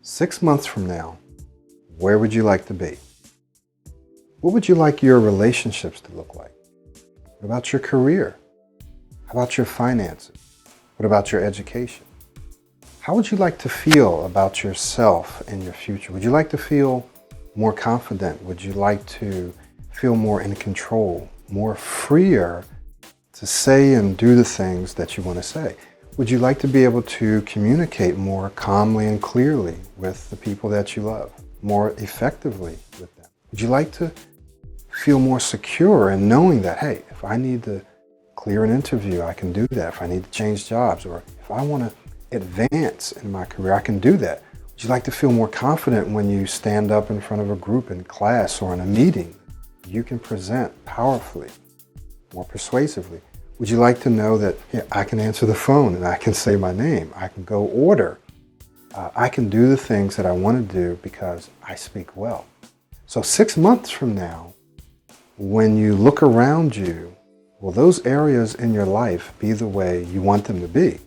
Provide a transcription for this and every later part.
6 months from now, where would you like to be? What would you like your relationships to look like? What about your career? How about your finances? What about your education? How would you like to feel about yourself and your future? Would you like to feel more confident? Would you like to feel more in control, more freer to say and do the things that you want to say? Would you like to be able to communicate more calmly and clearly with the people that you love, more effectively with them? Would you like to feel more secure in knowing that, hey, if I need to clear an interview, I can do that. If I need to change jobs, or if I want to advance in my career, I can do that. Would you like to feel more confident when you stand up in front of a group in class or in a meeting? You can present powerfully, more persuasively. Would you like to know that I can answer the phone and I can say my name, I can go order, I can do the things that I want to do because I speak well? So 6 months from now, when you look around you, will those areas in your life be the way you want them to be?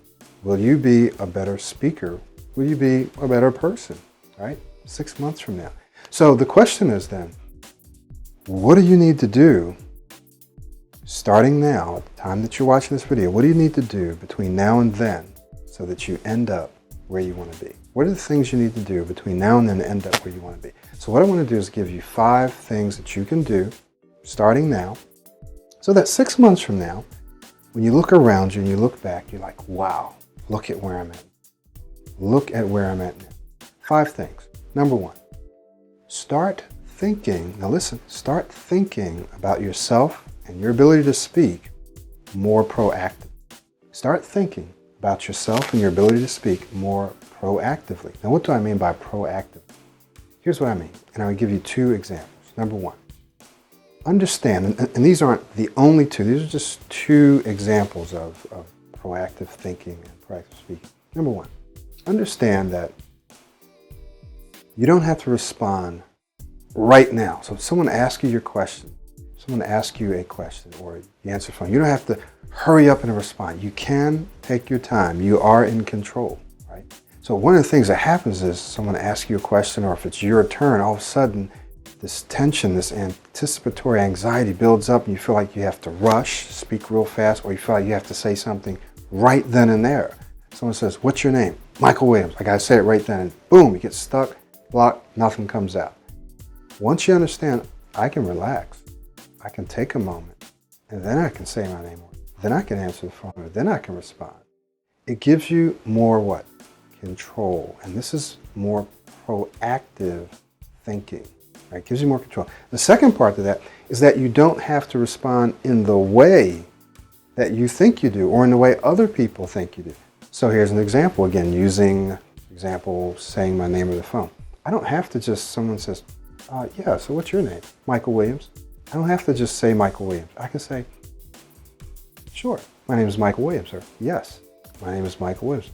Will you be a better speaker? Will you be a better person, right? 6 months from now. So the question is then, what do you need to do starting now, at the time that you're watching this video? What do you need to do between now and then so that you end up where you want to be? What are the things you need to do between now and then to end up where you want to be? So what I want to do is give you 5 things that you can do starting now, so that 6 months from now, when you look around you and you look back, you're like, wow, look at where I'm at. Look at where I'm at now. 5 things. Number 1, start thinking, now listen, start thinking about yourself and your ability to speak more proactively. Start thinking about yourself and your ability to speak more proactively. Now, what do I mean by proactive? Here's what I mean, and I will give you 2 examples. Number 1, understand, and these aren't the only 2, these are just 2 examples of proactive thinking and proactive speaking. Number 1, understand that you don't have to respond right now. So if someone asks you your question, someone asks you a question or you answer the phone, you don't have to hurry up and respond. You can take your time. You are in control, right? So one of the things that happens is someone asks you a question, or if it's your turn, all of a sudden this tension, this anticipatory anxiety builds up and you feel like you have to rush, speak real fast, or you feel like you have to say something right then and there. Someone says, what's your name? Michael Williams. I gotta say it right then, and boom, you get stuck, blocked, nothing comes out. Once you understand, I can relax. I can take a moment, and then I can say my name, or then I can answer the phone, or then I can respond. It gives you more what? Control. And this is more proactive thinking. Right? It gives you more control. The second part to that is that you don't have to respond in the way that you think you do, or in the way other people think you do. So here's an example, again, using example, saying my name over the phone. I don't have to just, someone says, yeah, so what's your name? Michael Williams. I don't have to just say Michael Williams. I can say, sure, my name is Michael Williams, or yes, my name is Michael Williams,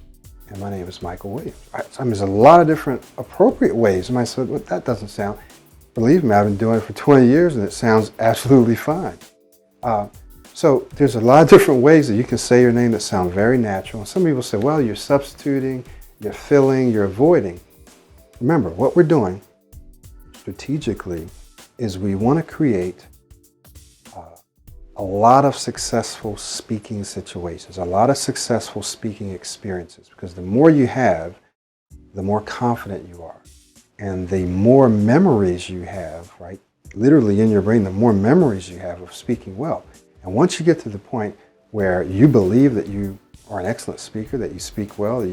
and my name is Michael Williams. There's a lot of different appropriate ways. You might say, well, that doesn't sound, believe me, I've been doing it for 20 years and it sounds absolutely fine. So there's a lot of different ways that you can say your name that sound very natural. And some people say, well, you're substituting, you're filling, you're avoiding. Remember, what we're doing strategically is we want to create a lot of successful speaking situations, a lot of successful speaking experiences, because the more you have, the more confident you are. And the more memories you have, right, literally in your brain, the more memories you have of speaking well. And once you get to the point where you believe that you are an excellent speaker, that you speak well, that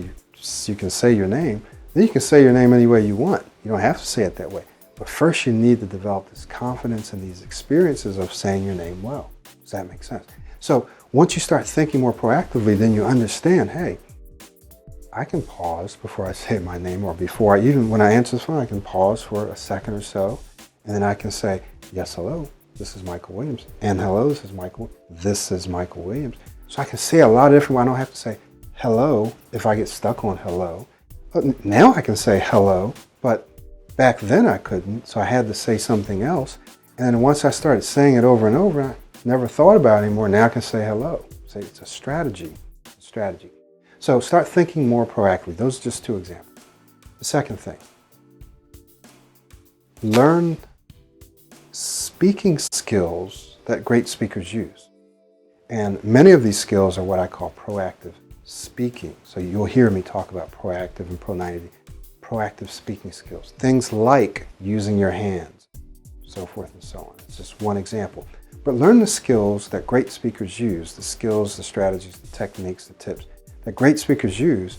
you can say your name, then you can say your name any way you want. You don't have to say it that way. But first you need to develop this confidence and these experiences of saying your name well. Does that make sense? So once you start thinking more proactively, then you understand, hey, I can pause before I say my name, or before even when I answer the phone, I can pause for a second or so, and then I can say, yes, hello, this is Michael Williams, and hello, this is Michael Williams. So I can say a lot of different, I don't have to say hello if I get stuck on hello. But now I can say hello, but back then I couldn't, so I had to say something else. And then once I started saying it over and over, I never thought about it anymore. Now I can say hello. Say it's a strategy. So start thinking more proactively. Those are just 2 examples. The second thing, learn speaking skills that great speakers use. And many of these skills are what I call proactive speaking. So you'll hear me talk about proactive and proactive speaking skills. Things like using your hands, so forth and so on. It's just one example. But learn the skills that great speakers use, the skills, the strategies, the techniques, the tips that great speakers use,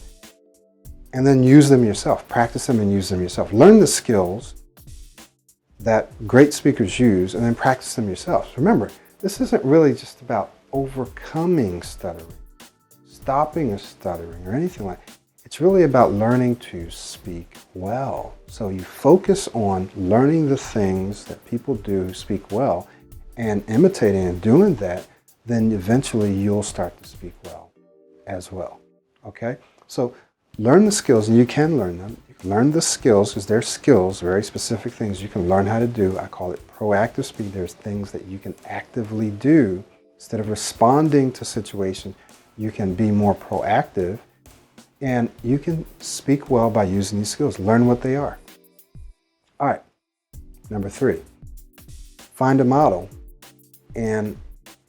and then use them yourself. Practice them and use them yourself. Learn the skills that great speakers use and then practice them yourself. Remember, this isn't really just about overcoming stuttering, stopping a stuttering or anything like that. It's really about learning to speak well. So you focus on learning the things that people do who speak well and imitating and doing that, then eventually you'll start to speak well as well. Okay? So learn the skills, and you can learn them. You can learn the skills because they're skills, very specific things you can learn how to do. I call it proactive speaking. There's things that you can actively do. Instead of responding to situations, you can be more proactive, and you can speak well by using these skills. Learn what they are. All right, number 3, find a model and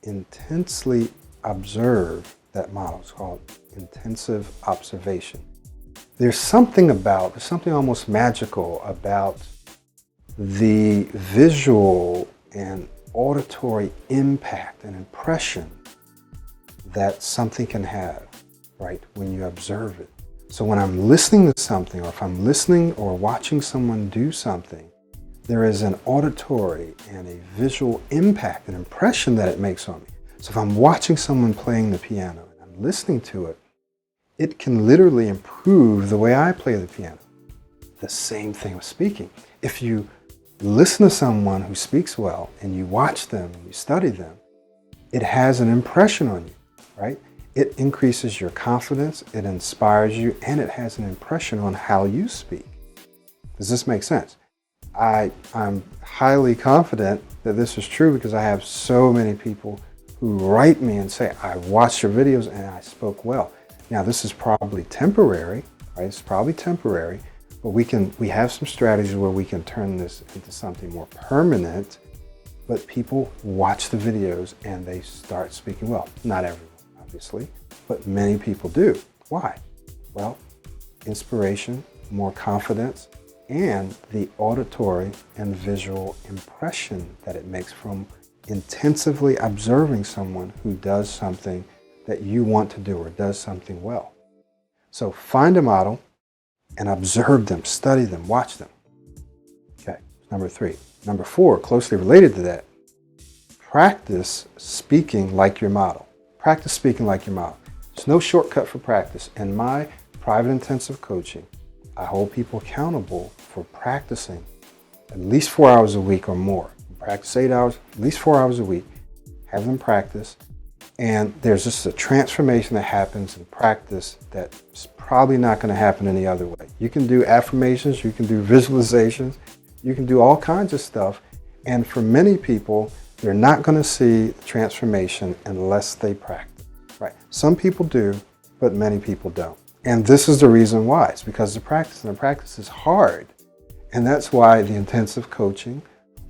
intensely observe that model. It's called intensive observation. There's something almost magical about the visual and auditory impact and impression that something can have, right, when you observe it. So when I'm listening to something, or if I'm listening or watching someone do something, there is an auditory and a visual impact, an impression that it makes on me. So if I'm watching someone playing the piano and I'm listening to it, it can literally improve the way I play the piano. The same thing with speaking. If you listen to someone who speaks well and you watch them and you study them, it has an impression on you, right? It increases your confidence, it inspires you, and it has an impression on how you speak. Does this make sense? I'm highly confident that this is true because I have so many people who write me and say, I watched your videos and I spoke well. Now this is probably temporary, right? It's probably temporary, but we have some strategies where we can turn this into something more permanent. But people watch the videos and they start speaking well. Not everyone, obviously, but many people do. Why? Well, inspiration, more confidence, and the auditory and visual impression that it makes from intensively observing someone who does something that you want to do or does something well. So find a model and observe them, study them, watch them. Okay, number 3. Number 4, closely related to that, practice speaking like your model. Practice speaking like your model. There's no shortcut for practice. In my private intensive coaching, I hold people accountable for practicing at least 4 hours a week or more. Practice 8 hours, at least 4 hours a week. Have them practice. And there's just a transformation that happens in practice that's probably not going to happen any other way. You can do affirmations, you can do visualizations, you can do all kinds of stuff. And for many people, they're not going to see the transformation unless they practice, right? Some people do, but many people don't. And this is the reason why. It's because of the practice, and the practice is hard. And that's why the intensive coaching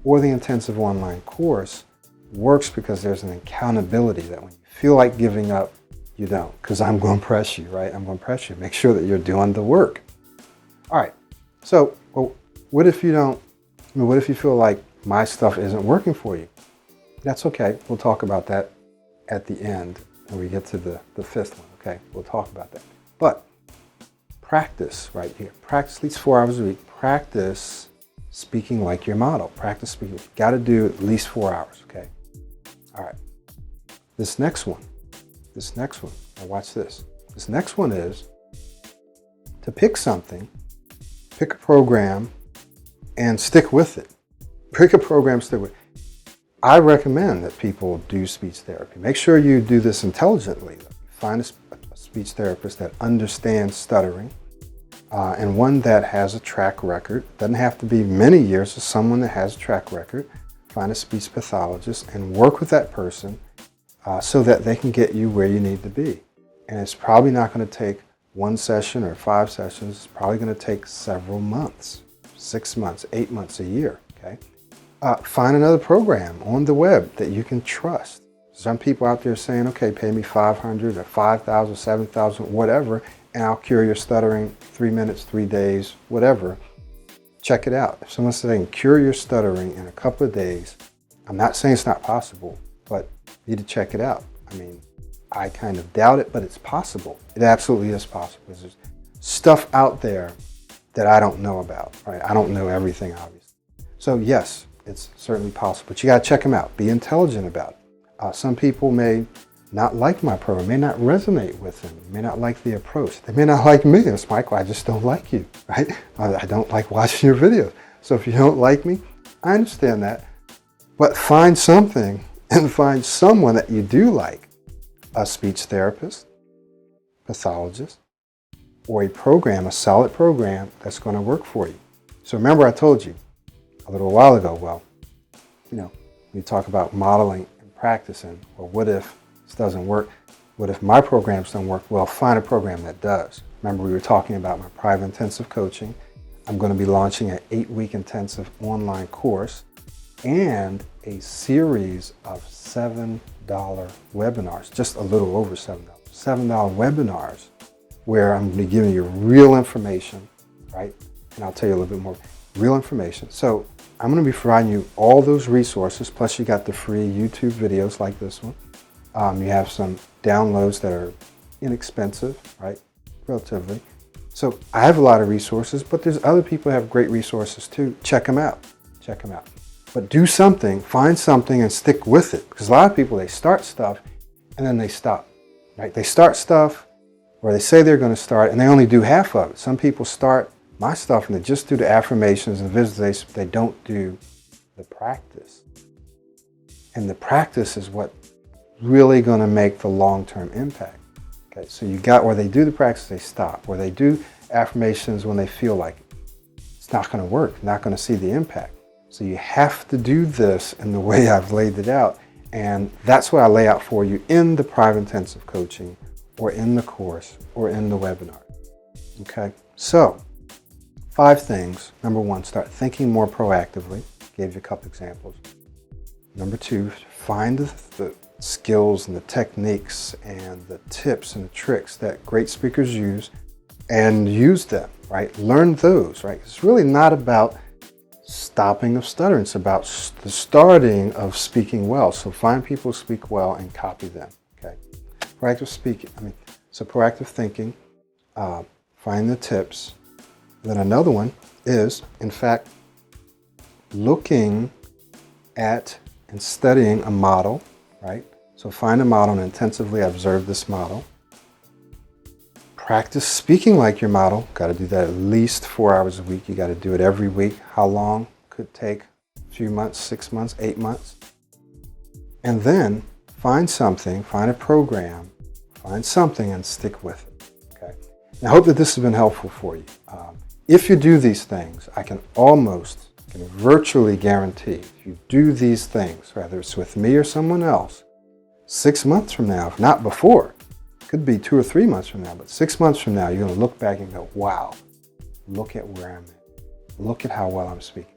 or the intensive online course works, because there's an accountability that when you feel like giving up, you don't. Because I'm going to press you, right? I'm going to press you. Make sure that you're doing the work. All right. So, well, what if you don't? What if you feel like my stuff isn't working for you? That's okay. We'll talk about that at the end when we get to the 5th one. Okay, we'll talk about that. But practice right here. Practice at least 4 hours a week. Practice speaking like your model. Practice speaking. You've got to do at least 4 hours. Okay. All right. This next one. Now watch this. This next one is to pick something, pick a program, and stick with it. Pick a program, stick with it. I recommend that people do speech therapy. Make sure you do this intelligently. Find a speech therapist that understands stuttering and one that has a track record. Doesn't have to be many years, just someone that has a track record. Find a speech pathologist and work with that person so that they can get you where you need to be. And it's probably not going to take one session or 5 sessions is probably going to take several months, 6 months, 8 months, a year. Okay. Find another program on the web that you can trust. Some people out there saying, okay, pay me $500 or $5,000, $7,000, whatever, and I'll cure your stuttering 3 minutes, 3 days, whatever. Check it out. If someone's saying cure your stuttering in a couple of days, I'm not saying it's not possible, but you need to check it out. I mean, I kind of doubt it, but it's possible. It absolutely is possible. There's stuff out there that I don't know about, right? I don't know everything, obviously. So yes, it's certainly possible, but you got to check them out. Be intelligent about it. Some people may not like my program, may not resonate with them, may not like the approach. They may not like me. It's Michael, I just don't like you, right? I don't like watching your videos. So if you don't like me, I understand that. But find something and find someone that you do like. A speech therapist, pathologist, or a program, a solid program that's going to work for you. So remember I told you a little while ago, well, we talk about modeling and practicing. Well, what if this doesn't work? What if my programs don't work? Well, find a program that does. Remember we were talking about my private intensive coaching. I'm going to be launching an 8-week intensive online course and a series of $7 webinars, just a little over $7 webinars, where I'm going to be giving you real information, right? And I'll tell you a little bit more real information. So I'm going to be providing you all those resources, plus you got the free YouTube videos like this one. You have some downloads that are inexpensive, right? Relatively. So I have a lot of resources, but there's other people who have great resources too. Check them out. Check them out. But do something, find something and stick with it. Because a lot of people, they start stuff and then they stop, right? They start stuff or they say they're going to start and they only do half of it. Some people start my stuff and they just do the affirmations and visualizations, but they don't do the practice. And the practice is what really going to make the long-term impact. Okay, so you got where they do the practice, they stop. Where they do affirmations when they feel like it. It's not going to work, not going to see the impact. So you have to do this in the way I've laid it out. And that's what I lay out for you in the private intensive coaching or in the course or in the webinar. Okay, so 5 things. Number 1, start thinking more proactively. Gave you a couple examples. Number 2, find the skills and the techniques and the tips and the tricks that great speakers use and use them, right? Learn those, right? It's really not about stopping of stuttering. It's about the starting of speaking well. So find people who speak well and copy them, okay? Proactive speaking, so proactive thinking, find the tips. Then another one is, in fact, looking at and studying a model, right? So find a model and intensively observe this model. Practice speaking like your model. Got to do that at least 4 hours a week. You got to do it every week. How long? Could take a few months, 6 months, 8 months. And then find something, find a program, find something and stick with it. Okay. And I hope that this has been helpful for you. If you do these things, I can virtually guarantee, if you do these things, whether it's with me or someone else, 6 months from now, if not before, could be 2 or 3 months from now, but 6 months from now, you're going to look back and go, wow, look at where I'm at. Look at how well I'm speaking.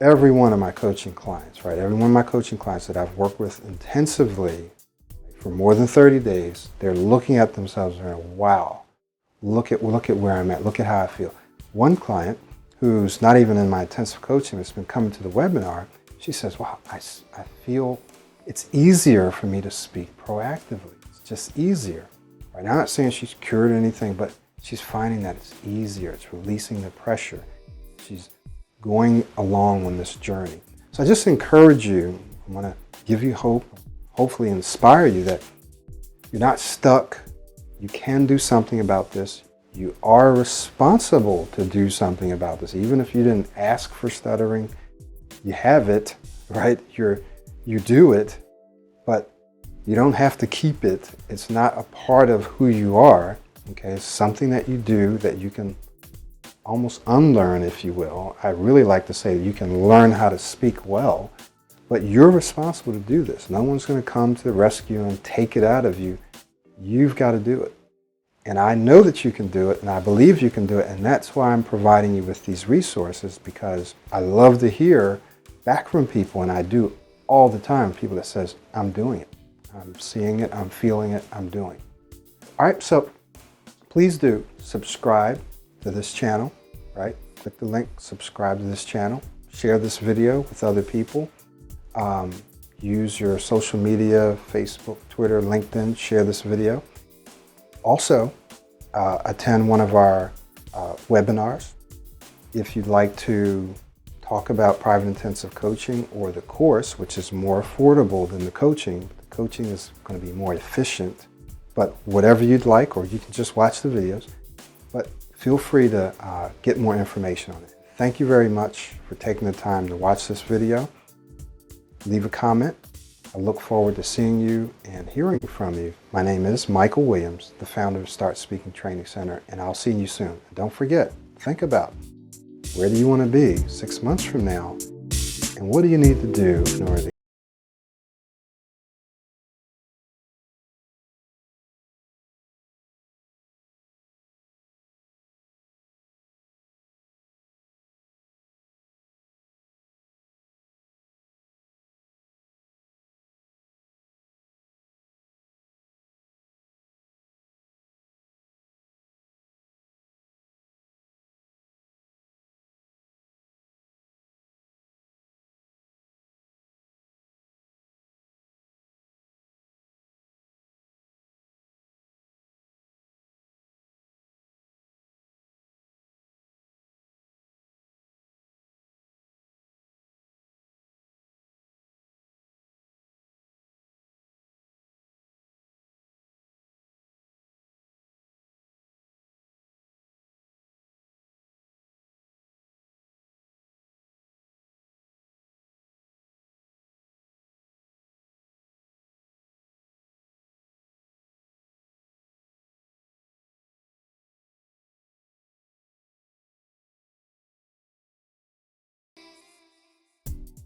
Every one of my coaching clients, right? Every one of my coaching clients that I've worked with intensively for more than 30 days, they're looking at themselves and going, wow, look at where I'm at. Look at how I feel. One client who's not even in my intensive coaching, that's been coming to the webinar, she says, wow, I feel it's easier for me to speak proactively. It's just easier. Right now, I'm not saying she's cured anything, but she's finding that it's easier. It's releasing the pressure. She's going along on this journey. So I just encourage you, I want to give you hope, hopefully inspire you that you're not stuck. You can do something about this. You are responsible to do something about this. Even if you didn't ask for stuttering, you have it, right? You do it, but you don't have to keep it. It's not a part of who you are, okay? It's something that you do that you can almost unlearn, if you will. I really like to say that you can learn how to speak well, but you're responsible to do this. No one's going to come to the rescue and take it out of you. You've got to do it. And I know that you can do it, and I believe you can do it, and that's why I'm providing you with these resources, because I love to hear back from people, and I do all the time, people that says, I'm doing it. I'm seeing it, I'm feeling it, I'm doing it. All right, so please do subscribe to this channel, right? Click the link, subscribe to this channel, share this video with other people. Use your social media, Facebook, Twitter, LinkedIn, share this video. Also, attend one of our webinars. If you'd like to talk about private intensive coaching or the course, which is more affordable than the coaching is going to be more efficient, but whatever you'd like, or you can just watch the videos, but feel free to get more information on it. Thank you very much for taking the time to watch this video. Leave a comment. I look forward to seeing you and hearing from you. My name is Michael Williams, the founder of Start Speaking Training Center, and I'll see you soon. And don't forget, think about where do you want to be 6 months from now, and what do you need to do in order to